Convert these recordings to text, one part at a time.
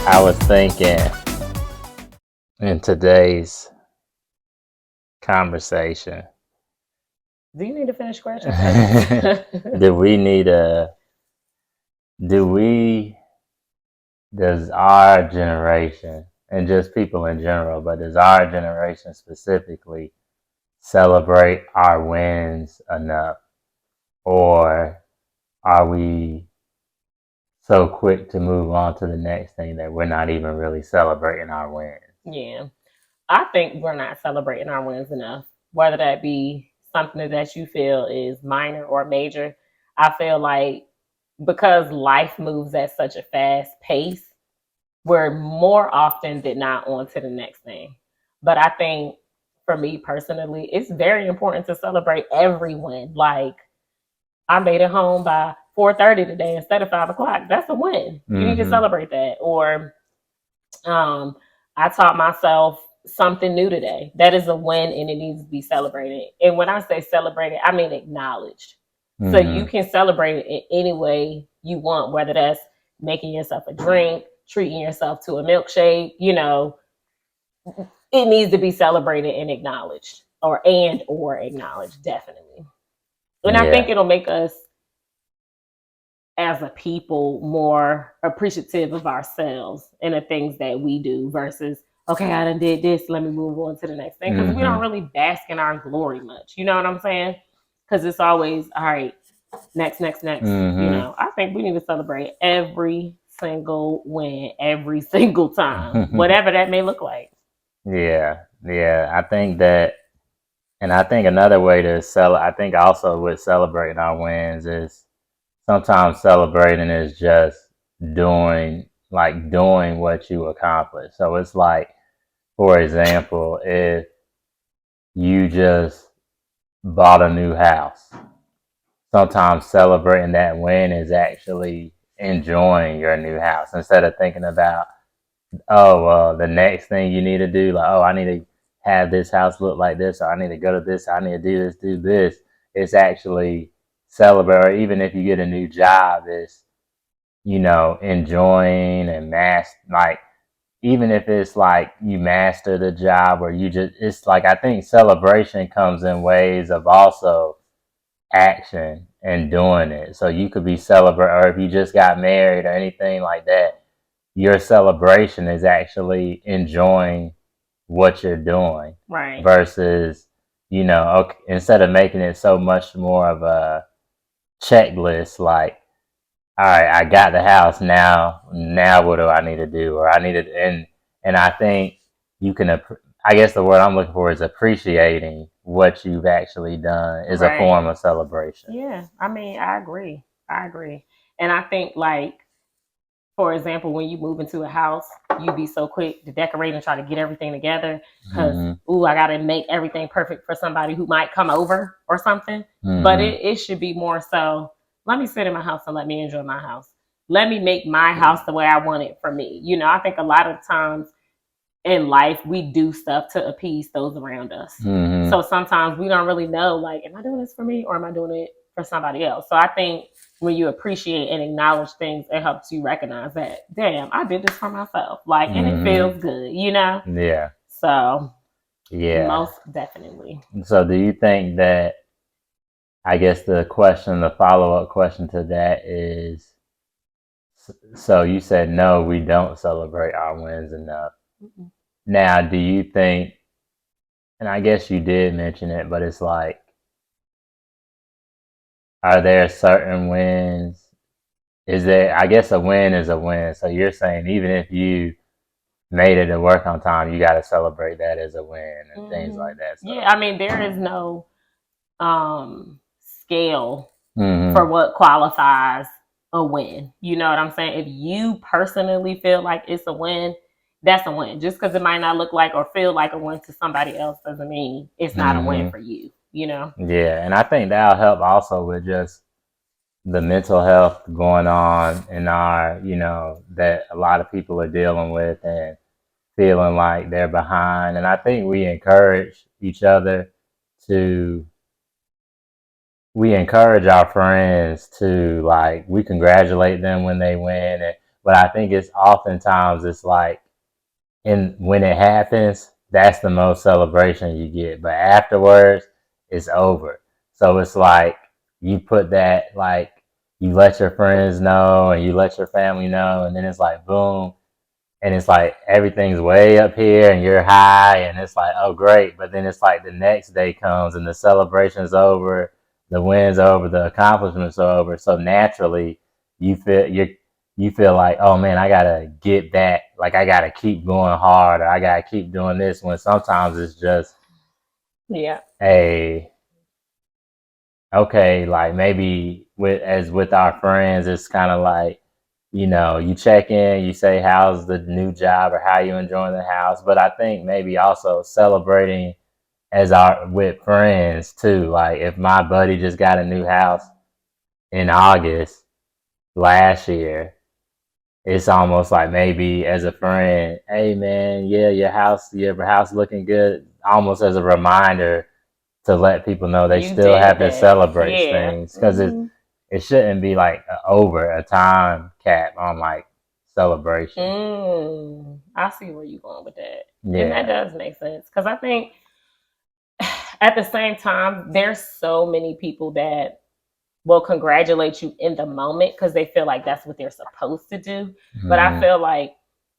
I was thinking in today's conversation, Do you need to finish scratching first? do we need a, do we, does our generation, and just people in general, but does our generation specifically celebrate our wins enough? Or are we so quick to move on to the next thing that we're not even really celebrating our wins? Yeah. I think we're not celebrating our wins enough, whether that be something that you feel is minor or major. I feel like because life moves at such a fast pace, we're more often than not on to the next thing. But I think for me personally, it's very important to celebrate every win. Like I made it home by 4:30 today instead of 5 o'clock. That's a win. You need to Mm-hmm. celebrate that. Or um, I taught myself something new today. That is a win and it needs to be celebrated. And when I say celebrated, I mean acknowledged. So you Mm-hmm. can celebrate it in any way you want, whether that's making yourself a drink, treating yourself to a milkshake, it needs to be celebrated and acknowledged or acknowledged, definitely. And I think Yeah. it'll make us as a people more appreciative of ourselves and the things that we do versus okay, I done did this, let me move on to the next thing, because we don't Mm-hmm. really bask in our glory much, you know what I'm saying? Because it's always all right, next. Mm-hmm. I think we need to celebrate every single win every single time, whatever that may look like. Yeah, yeah. I think that, and I think another way to I think also with celebrating our wins is sometimes celebrating is just doing what you accomplish. So it's like, for example, if you just bought a new house, sometimes celebrating that win is actually enjoying your new house instead of thinking about, oh, well, the next thing you need to do, like, oh, I need to have this house look like this, or I need to go to this, I need to do this, do this. It's actually celebrate, or even if you get a new job, it's, enjoying and like, even if it's like you master the job or it's like, I think celebration comes in ways of also action and doing it. So you could be celebrate, or if you just got married or anything like that, your celebration is actually enjoying what you're doing Right. versus, okay, instead of making it so much more of a checklist, like, all right, I got the house now what do I need to do? Or I need to, and I think you can, I guess the word I'm looking for is appreciating what you've actually done is a Right. form of celebration. Yeah. I mean, I agree. And I think like for example, when you move into a house, you be so quick to decorate and try to get everything together because, Mm-hmm. ooh, I got to make everything perfect for somebody who might come over or something. But Mm-hmm. it should be more so, let me sit in my house and let me enjoy my house. Let me make my house the way I want it for me. I think a lot of times in life, we do stuff to appease those around us. Mm-hmm. So sometimes we don't really know, like, am I doing this for me or am I doing it for somebody else? So I think when you appreciate and acknowledge things, it helps you recognize that, damn, I did this for myself. Like, and it Mm-hmm. feels good, you know? Yeah. So, Yeah. most definitely. So do you think that, I guess the follow-up question to that is, so you said no, we don't celebrate our wins enough. Mm-mm. Now, do you think, and I guess you did mention it, but it's like, are there certain wins? Is there, I guess a win is a win. So you're saying even if you made it to work on time, you got to celebrate that as a win and things Hmm. like that. So, Yeah, I mean, there is no scale for mm-hmm. what qualifies a win. You know what I'm saying? If you personally feel like it's a win, that's a win. Just because it might not look like or feel like a win to somebody else doesn't mean it's not a win Mm-hmm. for you, you know? Yeah. And I think that'll help also with just the mental health going on in our, that a lot of people are dealing with and feeling like they're behind. And I think to, we encourage our friends to, like, we congratulate them when they win. But I think it's oftentimes it's like, when it happens, that's the most celebration you get. But afterwards, it's over. So it's like you put that, like, you let your friends know and you let your family know, and then it's like boom, and it's like everything's way up here and you're high, and it's like, oh great. But then it's like the next day comes and the celebration's over, the win's over, the accomplishments are over. So naturally you feel you feel like, oh man, I gotta get back, like I gotta keep going hard, or I gotta keep doing this, when sometimes it's just Yeah. a okay, like maybe with our friends, it's kind of like, you check in, you say how's the new job or how you enjoying the house. But I think maybe also celebrating as our with friends too. Like if my buddy just got a new house in August last year, it's almost like maybe as a friend, hey man, yeah, your house looking good, almost as a reminder to let people know they You still did have to that. celebrate Yeah. things, because Hmm. it shouldn't be like over a time cap on like celebration. I see where you're going with that. And that Yeah. does make sense. Because I think at the same time, there's so many people that will congratulate you in the moment because they feel like that's what they're supposed to do. But I Hmm. feel like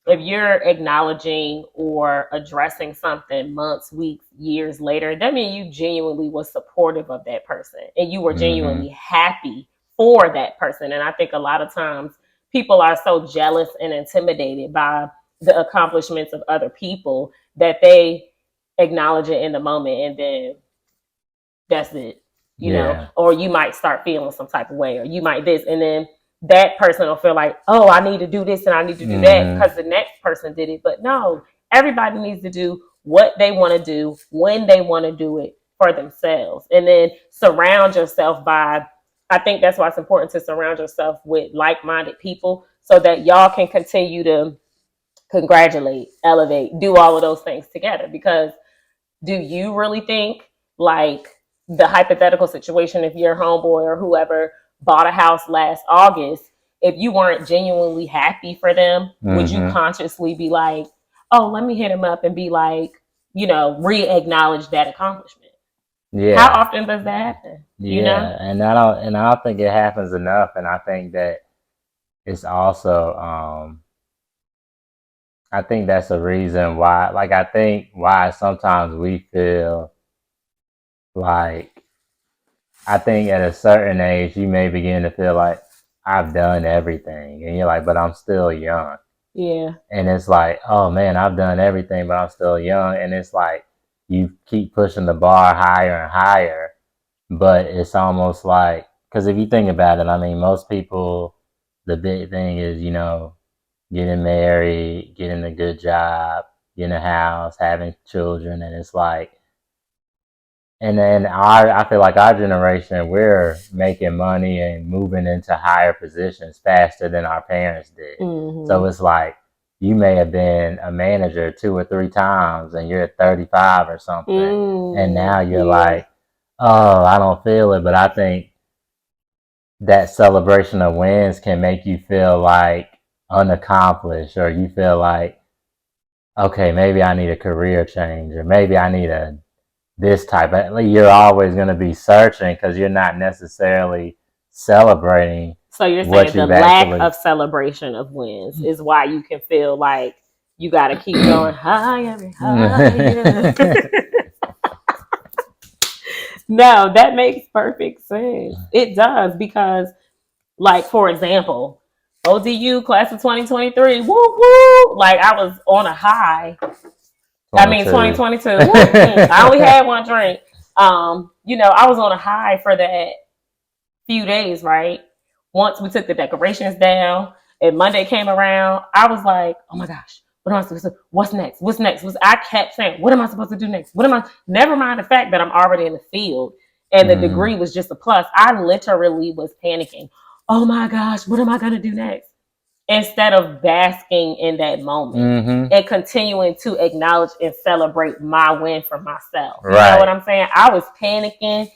if you're acknowledging or addressing something months, weeks, years later, that means you genuinely was supportive of that person and you were Hmm. genuinely happy for that person. And I think a lot of times people are so jealous and intimidated by the accomplishments of other people that they acknowledge it in the moment and then that's it, Yeah. or you might start feeling some type of way, or you might this, and then that person will feel like, oh, I need to do this and I need to do that Hmm. because the next person did it. But no, everybody needs to do what they want to do when they want to do it for themselves, and then surround yourself by. I think that's why it's important to surround yourself with like-minded people so that y'all can continue to congratulate, elevate, do all of those things together. Because do you really think, like, the hypothetical situation, if your homeboy or whoever bought a house last August, if you weren't genuinely happy for them, would you Hmm. consciously be like, oh, let me hit him up and be like, re-acknowledge that accomplishment? How Yeah. often does that happen, Yeah. And I don't think it happens enough. And I think that it's also, I think that's a reason why, like, I think why sometimes we feel like, I think at a certain age, you may begin to feel like, I've done everything. And you're like, but I'm still young. Yeah. And it's like, oh man, I've done everything, but I'm still young. And it's like, you keep pushing the bar higher and higher. But it's almost like, because if you think about it, I mean, most people, the big thing is, getting married, getting a good job, getting a house, having children. And it's like, and then I feel like our generation, we're making money and moving into higher positions faster than our parents did. So Hmm. it's like you may have been a manager 2 or 3 times and you're 35 or something. And now you're Yeah. like, oh, I don't feel it. But I think that celebration of wins can make you feel like unaccomplished, or you feel like, okay, maybe I need a career change, or maybe I need a this type of, you're always going to be searching because you're not necessarily celebrating So you're saying what the you've lack actually. of celebration of wins is why you can feel like you got to keep going higher and higher. No, that makes perfect sense. It does because, like, for example, ODU class of 2023, woo woo! Like, I was on a high. I mean, 22. 2022. I only had one drink. I was on a high for that few days, right? Once we took the decorations down and Monday came around, I was like, oh my gosh, what am I supposed to do? What's next? What's next? I kept saying, what am I supposed to do next? What am I? Never mind the fact that I'm already in the field and the degree was just a plus. I literally was panicking. Oh my gosh, what am I going to do next? Instead of basking in that moment and continuing to acknowledge and celebrate my win for myself. You know what I'm saying? I was panicking,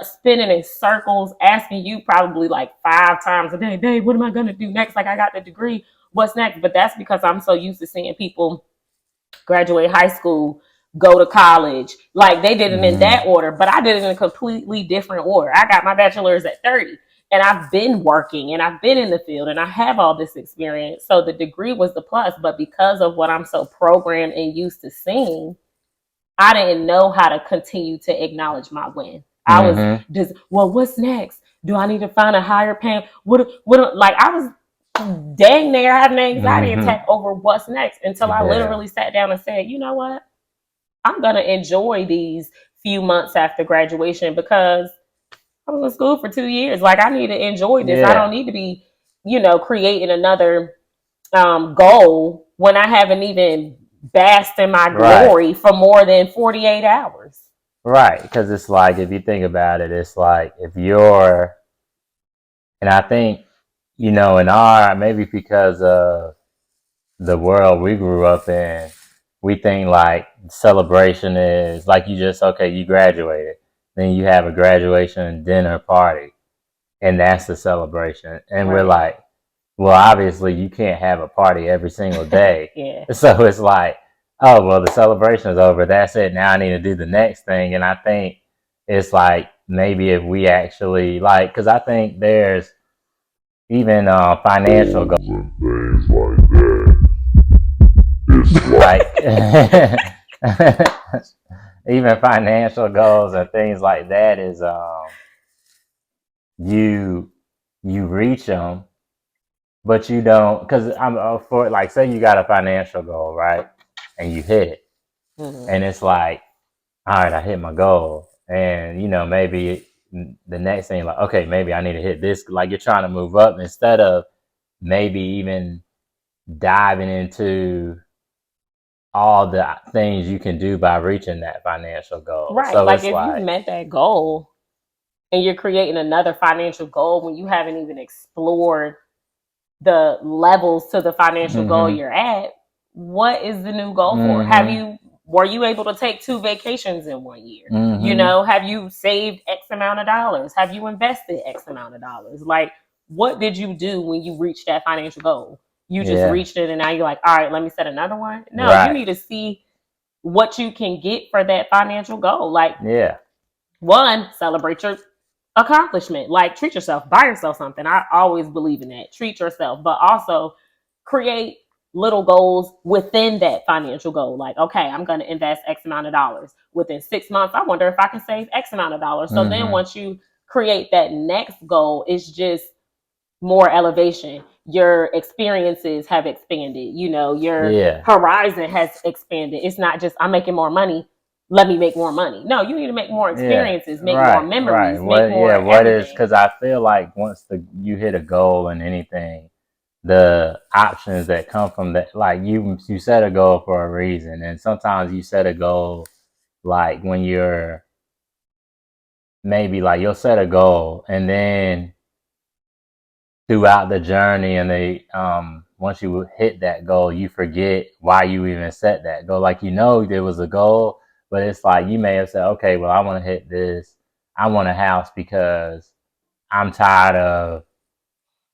spinning in circles, asking you probably like 5 times a day, Dave, what am I going to do next? Like, I got the degree. What's next? But that's because I'm so used to seeing people graduate high school, go to college. Like, they did it in that order, but I did it in a completely different order. I got my bachelor's at 30. And I've been working and I've been in the field and I have all this experience. So the degree was the plus, but because of what I'm so programmed and used to seeing, I didn't know how to continue to acknowledge my win. I was just, well, what's next? Do I need to find a higher pay? Like, I was dang near having an anxiety attack over what's next until I literally sat down and said, you know what? I'm going to enjoy these few months after graduation because I was in school for 2 years. Like, I need to enjoy this. I don't need to be, creating another goal when I haven't even basked in my glory for more than 48 hours. Right. Because it's like, if you think about it, it's like if you're, and I think, in our, maybe because of the world we grew up in, we think like celebration is like you graduated. Then you have a graduation dinner party, and that's the celebration. And we're like, well, obviously you can't have a party every single day. So it's like, oh, well, the celebration is over. That's it. Now I need to do the next thing. And I think it's like, maybe if we actually because I think there's even financial goals and things like that. It's like even financial goals and things like that is you reach them, but you don't, because I'm for like, say you got a financial goal, right, and you hit it, and it's like, all right, I hit my goal, and maybe the next thing, like, okay, maybe I need to hit this. Like, you're trying to move up instead of maybe even diving into all the things you can do by reaching that financial goal. Right. So like, if you met that goal and you're creating another financial goal when you haven't even explored the levels to the financial goal you're at, what is the new goal for? Were you able to take 2 vacations in 1 year? Have you saved X amount of dollars? Have you invested X amount of dollars? Like, what did you do when you reached that financial goal? You just reached it and now you're like, all right, let me set another one. No, you need to see what you can get for that financial goal. Like, one, celebrate your accomplishment. Like, treat yourself, buy yourself something. I always believe in that. Treat yourself, but also create little goals within that financial goal. Like, okay, I'm going to invest X amount of dollars. Within 6 months, I wonder if I can save X amount of dollars. So then once you create that next goal, it's just more elevation. Your experiences have expanded. Your horizon has expanded. It's not just, I'm making more money, let me make more money. No, you need to make more experiences, make more memories, make more what is, because I feel like once you hit a goal in anything, the options that come from that, like, you set a goal for a reason, and sometimes you set a goal, like, when you're maybe, like, you'll set a goal, and then throughout the journey, and once you hit that goal, you forget why you even set that goal. Like, there was a goal, but it's like you may have said, okay, well, I want to hit this. I want a house because I'm tired of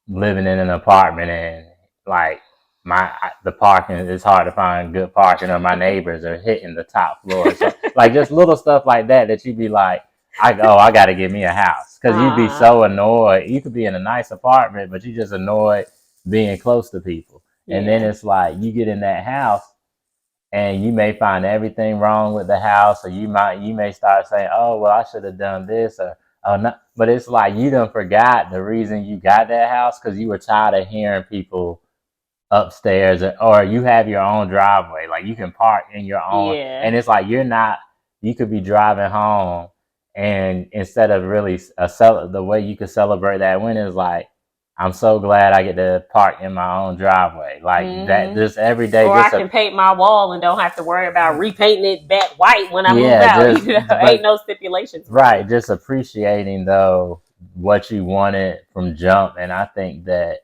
living in an apartment and like the parking, it's hard to find good parking, or my neighbors are hitting the top floor. So like just little stuff like that you'd be like, I got to get me a house, because you'd be Uh-huh. so annoyed. You could be in a nice apartment, but you just annoyed being close to people. And then Yeah. it's like you get in that house and you may find everything wrong with the house, or you may start saying, oh well, I should have done this, or oh no. But it's like you done forgot the reason you got that house, because you were tired of hearing people upstairs, or you have your own driveway, like you can park in your own. Yeah. And it's like you could be driving home, and instead of really the way you could celebrate that win is like, I'm so glad I get to park in my own driveway, like that, Hmm. just every day, Or I just a can paint my wall and don't have to worry about repainting it back white when I move yeah, out. just Ain't but no stipulations with right, it. just appreciating though what you wanted from jump. And I think that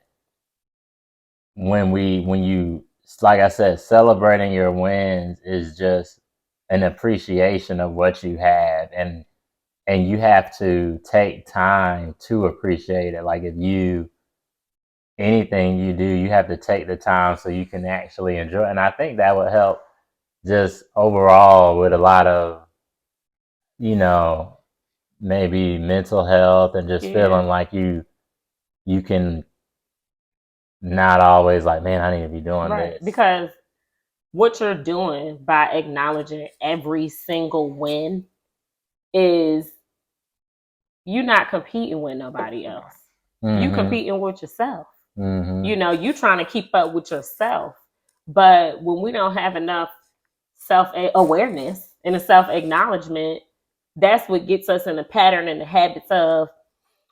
when you, like I said, celebrating your wins is just an appreciation of what you have. And you have to take time to appreciate it. Like if you, anything you do, you have to take the time so you can actually enjoy it. And I think that would help just overall with a lot of, you know, maybe mental health, and just Yeah. feeling like you can not always like, man, I need to be doing Right. this. Because what you're doing by acknowledging every single win is you not competing with nobody else. You Mm-hmm. competing with yourself. Mm-hmm. You trying to keep up with yourself. But when we don't have enough self awareness and a self acknowledgement, that's what gets us in the pattern and the habits of,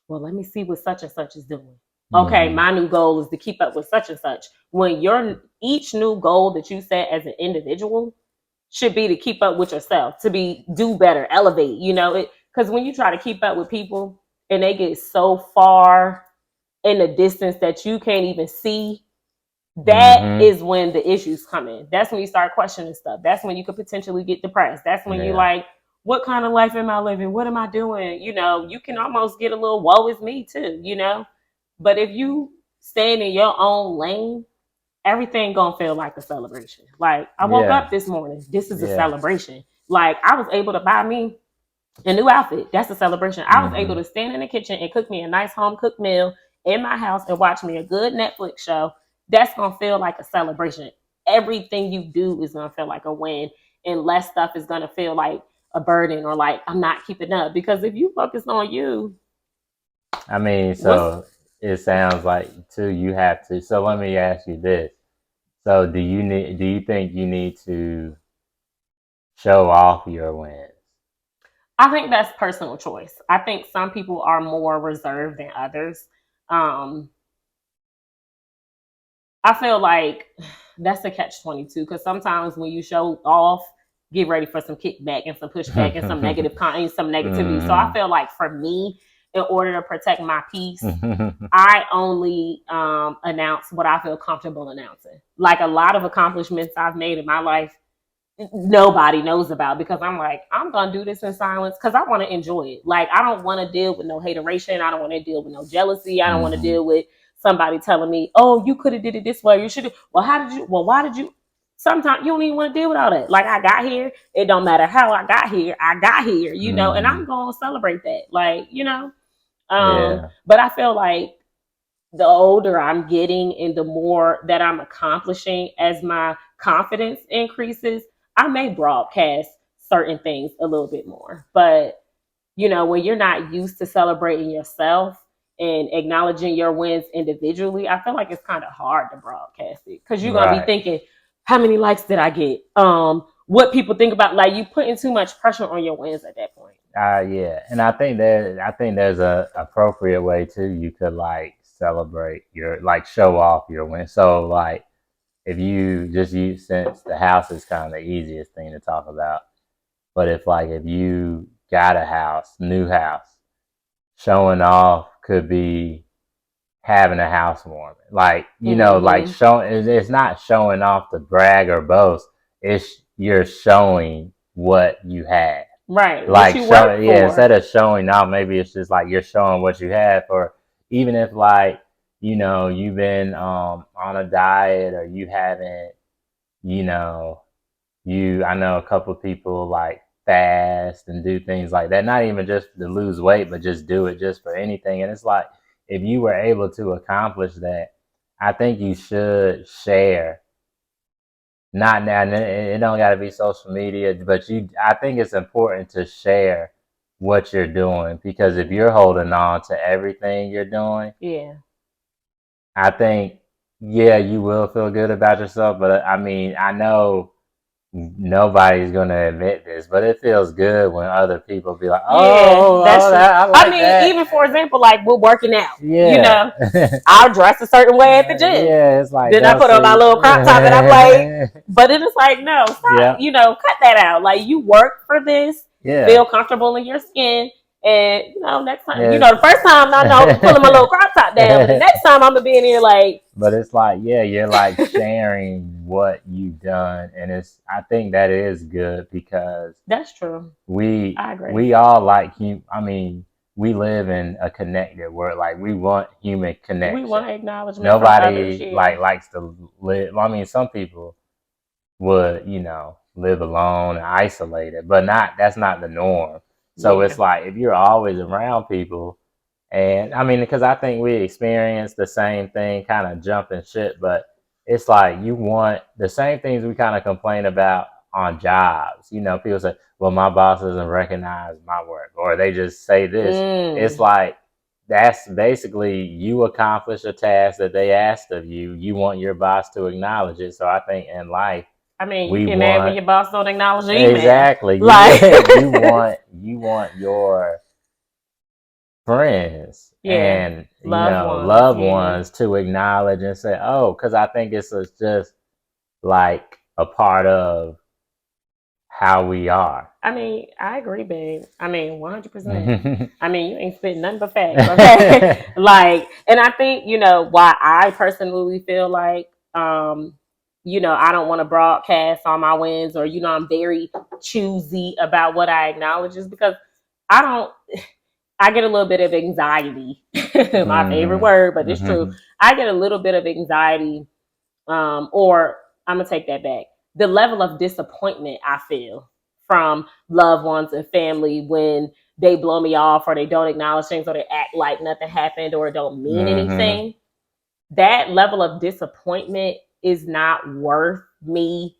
well, let me see what such and such is doing. Okay, Mm-hmm. my new goal is to keep up with such and such. When your each new goal that you set as an individual should be to keep up with yourself, to be do better, elevate, because when you try to keep up with people and they get so far in the distance that you can't even see, that Mm-hmm. is when the issues come in. That's when you start questioning stuff. That's when you could potentially get depressed. That's when you Yeah. like, what kind of life am I living? What am I doing? You can almost get a little woe is me too. But if you stand in your own lane, everything gonna feel like a celebration. Like I woke Yeah. up this morning, this is a Yeah. celebration. Like I was able to buy me a new outfit. That's a celebration. I was able Mm-hmm. to stand in the kitchen and cook me a nice home cooked meal in my house and watch me a good Netflix show. That's gonna feel like a celebration. Everything you do is gonna feel like a win, and less stuff is gonna feel like a burden or like I'm not keeping up. Because if you focus on you, I mean, what's so it sounds like too you have to. So let me ask you this. So do you think you need to show off your wins? I think that's personal choice. I think some people are more reserved than others. Um, I feel like that's a catch-22 because sometimes when you show off, get ready for some kickback and some pushback and some negative and some negativity. So I Mm-hmm. feel like for me, in order to protect my peace, I only announce what I feel comfortable announcing. Like a lot of accomplishments I've made in my life, nobody knows about because I'm like, I'm gonna do this in silence because I want to enjoy it. Like I don't want to deal with no hateration. I don't want to deal with no jealousy. I don't want to Mm-hmm. deal with somebody telling me, "Oh, you could have did it this way. You should have." Well, how did you? Well, why did you? Sometimes you don't even want to deal with all that. Like I got here. It don't matter how I got here. I got here. And Mm-hmm. I'm gonna celebrate that. Like. Yeah. But I feel like the older I'm getting and the more that I'm accomplishing as my confidence increases, I may broadcast certain things a little bit more. But, when you're not used to celebrating yourself and acknowledging your wins individually, I feel like it's kind of hard to broadcast it because you're going to be Right. thinking, how many likes did I get? What people think about, like you putting too much pressure on your wins at that point. Yeah, and I think there's a appropriate way too. You could like celebrate your, like show off your win. So like if you just use, since the house is kind of the easiest thing to talk about, but if you got a house, new house, showing off could be having a housewarming. Like like Mm-hmm. showing, it's not showing off to brag or boast. It's you're showing what you had. Right. What Like you work instead for. of showing out, maybe it's just like you're showing what you have. Or even if like, you've been on a diet, or you haven't, you know, I know a couple of people like fast and do things like that, not even just to lose weight, but just do it just for anything. And it's like, if you were able to accomplish that, I think you should share. Not now, it don't got to be social media, but I think it's important to share what you're doing, because if you're holding on to everything you're doing, Yeah. I think, yeah, you will feel good about yourself. But I mean, I know nobody's gonna admit this, but it feels good when other people be like, Yeah, that's true. that, I I like mean, that. even for example, like we're working out, Yeah. I'll dress a certain way at the gym. Yeah, it's like, Then I don't put on my see. little crop top and I'm like, but it is like, no, stop, Yeah. cut that out. Like you work for this, Yeah. feel comfortable in your skin. And next time, Yeah. the first time I know I'm pulling my little crop top down, but the next time I'm gonna be in here like, But it's like, yeah, you're like sharing what you've done, and I think that is good, because that's true. we I agree. we all like I mean, we live in a connected world. Like, we want human connection. We want acknowledgement from others. Nobody Yeah. likes to live. I mean, some people would, live alone and isolated, but that's not the norm. So Yeah. it's like, if you're always around people, and I mean, because I think we experience the same thing, kind of jumping shit, but it's like, you want the same things we kind of complain about on jobs. People say, well, my boss doesn't recognize my work, or they just say this. It's like, that's basically, you accomplish a task that they asked of you. You want your boss to acknowledge it. So I think in life, I mean, you we get mad when want, your boss don't acknowledge your email. exactly, Like, you want your friends yeah, and loved ones. loved Yeah. ones to acknowledge and say, oh, because I think it's just like a part of how we are. I mean, I agree, babe. I mean, 100%. I mean, you ain't spitting nothing but facts, okay? Like, and I think, why I personally feel like, I don't want to broadcast all my wins, or, I'm very choosy about what I acknowledge, is because I don't, I get a little bit of anxiety. My favorite word, but it's true. I get a little bit of anxiety, or I'm gonna take that back. The level of disappointment I feel from loved ones and family when they blow me off, or they don't acknowledge things, or they act like nothing happened, or it don't mean anything. That level of disappointment is not worth me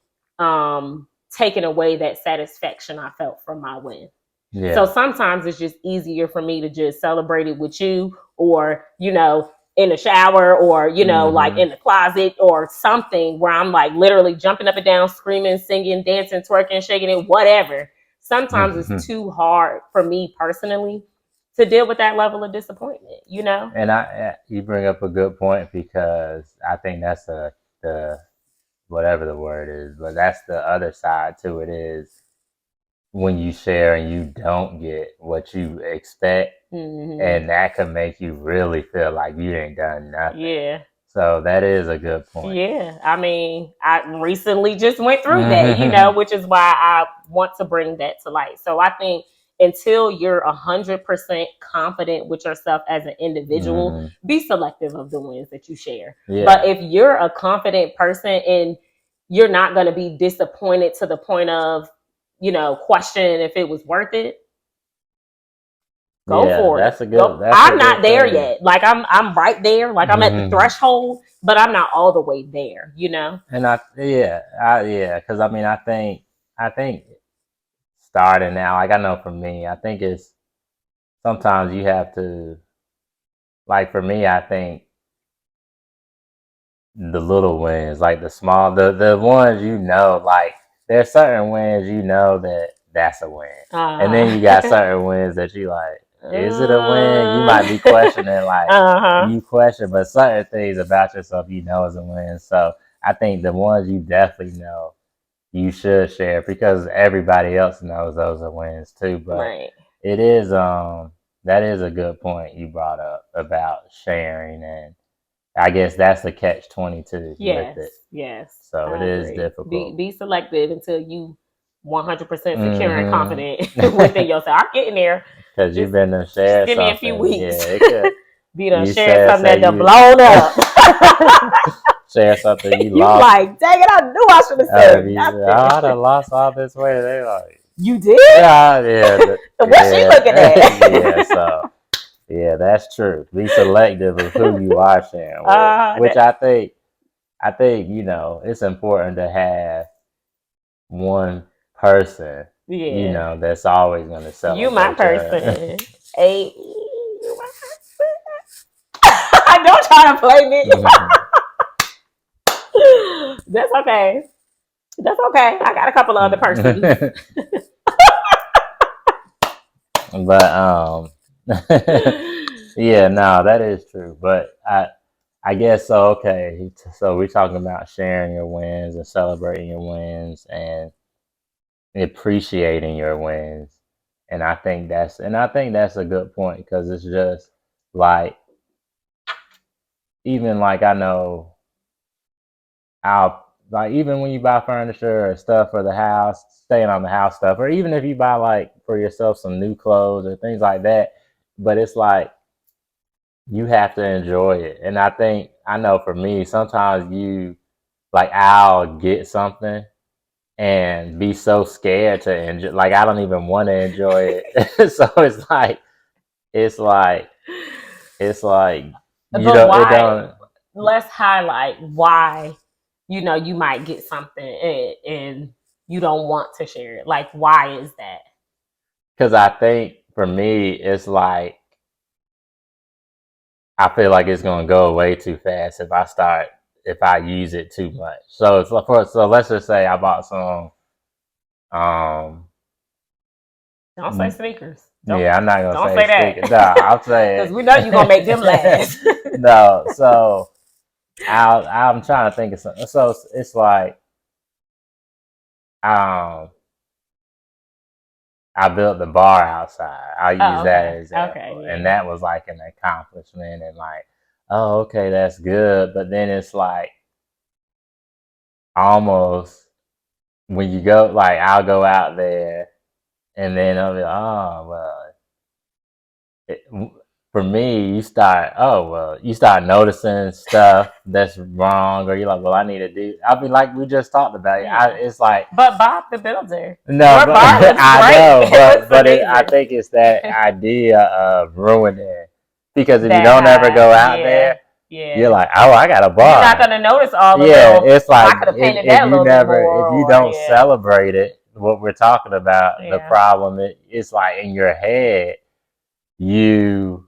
taking away that satisfaction I felt from my win. Yeah. So sometimes it's just easier for me to just celebrate it with you, or, in the shower, or, like in the closet or something, where I'm like literally jumping up and down, screaming, singing, dancing, twerking, shaking it, whatever. Sometimes it's too hard for me personally to deal with that level of disappointment, And you bring up a good point, because I think that's the whatever the word is, but that's the other side to it, is when you share and you don't get what you expect, and that could make you really feel like you ain't done nothing. Yeah. So that is a good point. Yeah. I mean, I recently just went through that, which is why I want to bring that to light. So I think until you're 100% confident with yourself as an individual, be selective of the wins that you share. Yeah. But if you're a confident person, and you're not going to be disappointed to the point of, questioning if it was worth it, go for that's it. A good, that's I'm a not good there thing. yet. Like I'm right there. Like I'm at the threshold, but I'm not all the way there. And because I mean, I think starting now, like, I know for me, I think it's sometimes you have to, like, for me, I think the little wins, like the small, the ones, like, there's certain wins, that's a win. And then you got certain wins that you like, is it a win? You might be questioning, like, you question, but certain things about yourself, is a win. So I think the ones you definitely know, you should share, because everybody else knows those are wins too. But it is, that is a good point you brought up about sharing, and I guess that's the catch-22 with it. Yes. So it is difficult. Be selective until you 100% secure and confident within yourself. I'm getting there. Because you've been to share give something. me a few weeks. Yeah, it could. Be done share something that done blown up. Share something you lost. Like, dang it, I knew I should have said nothing. I done lost all this weight. They like, you did? Yeah. What's she looking at? Yeah, so yeah, that's true. Be selective of who you are sharing with, which I think it's important to have one person, that's always going to celebrate. You my person. Hey, you my person. Don't try to play me. That's okay. That's okay. I got a couple of other persons. But yeah, no, that is true. But I guess so. Okay, so we're talking about sharing your wins and celebrating your wins and appreciating your wins, and I think that's a good point because it's just like even like I know I'll like even when you buy furniture or stuff for the house, staying on the house stuff, or even if you buy like for yourself some new clothes or things like that, but it's like you have to enjoy it. And I know for me, sometimes I'll get something and be so scared to enjoy, like I don't even want to enjoy it. So it's like but why? Let's highlight why you might get something and you don't want to share it. Like, why is that? Because I think for me, it's like I feel like it's gonna go away too fast if I use it too much. So let's just say I bought some. Don't say sneakers. I'm not gonna say sneakers. No, I'll say because we know you're gonna make them last. No, so I'm trying to think of something. So it's like I built the bar outside. I'll use that as example. Okay, yeah. And that was like an accomplishment and like, oh, okay, that's good. But then it's like almost when you go, like I'll go out there and then I'll be like, oh, well, for me, you start noticing stuff that's wrong, or you're like, well, I need to do. I'll be like, we just talked about it. It's like, but Bob the Builder. No, I know, but I think it's that idea of ruining because if you don't ever go out there, you're like, oh, I got a bar. You're not gonna notice all the it's like I could have painted that a little bit more. If you don't celebrate it, what we're talking about, the problem, it's like in your head, you'll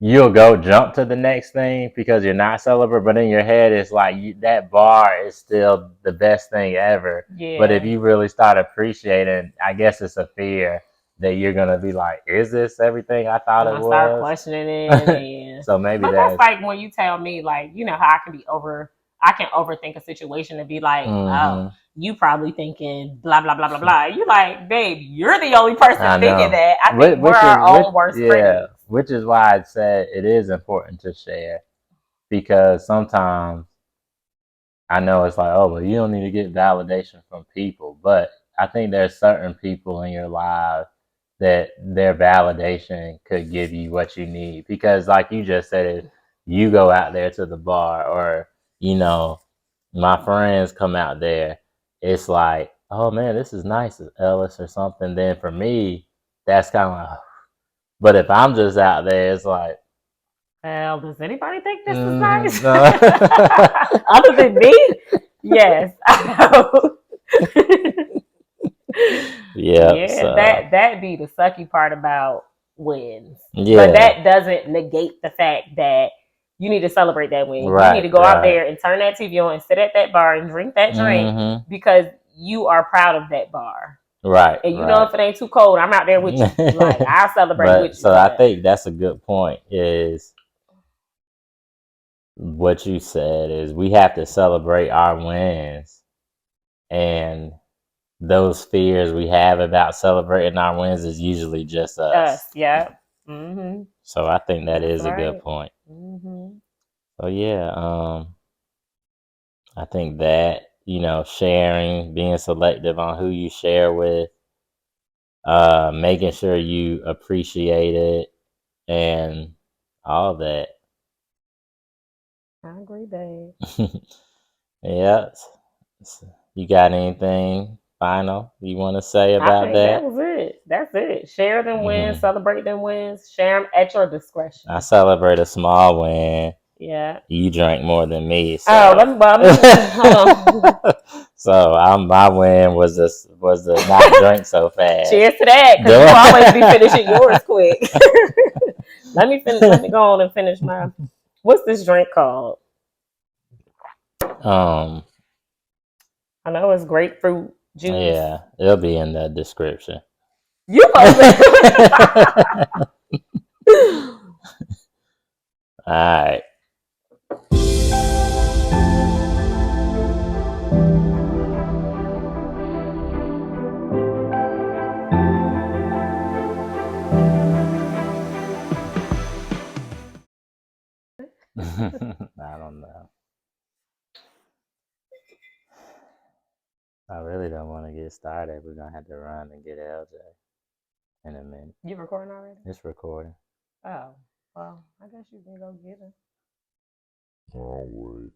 go jump to the next thing because you're not celebrating, but in your head it's like that bar is still the best thing ever. But if you really start appreciating, I guess it's a fear that you're gonna be like, is this everything I thought it was? Start questioning it. So maybe that's like when you tell me, like, how I can overthink a situation and be like, oh, you probably thinking blah blah blah blah blah. You're like, babe, you're the only person thinking that. I think we're our own worst critics. Which is why I said it is important to share, because sometimes I know it's like, oh, well, you don't need to get validation from people, but I think there's certain people in your life that their validation could give you what you need, because like you just said, if you go out there to the bar or my friends come out there, it's like, oh man, this is nice, Ellis or something. Then for me, that's kind of like, but if I'm just out there, it's like, well, does anybody think this is nice? Other than me? Yes, I know. So. That be the sucky part about wins. But that doesn't negate the fact that you need to celebrate that win. Right, you need to go out there and turn that TV on and sit at that bar and drink that drink because you are proud of that bar. Right. And know if it ain't too cold, I'm out there with you. Like, I'll celebrate with you. So I think that's a good point, is what you said is we have to celebrate our wins, and those fears we have about celebrating our wins is usually just us. Yeah. Mm-hmm. So I think that's is a good point. Mm-hmm. So yeah, I think that sharing, being selective on who you share with, making sure you appreciate it, and all that. I agree, babe. Yeah. You got anything final you want to say I about think that that? was it. That's it. Share them wins, Hmm. celebrate them wins, share them at your discretion. I celebrate a small win. Yeah. You drank more than me, Oh, so hold on. so my win was to not drink so fast. Cheers to that, because you always be finishing yours quick. Let me go on and finish my. What's this drink called? um, I know it's grapefruit juice. yeah, it'll be in the description. You supposed All right. I don't know. I really don't want to get started. We're gonna have to run and get LJ in a minute. You recording already? It's recording. Oh, well, I guess you can go get it. All right.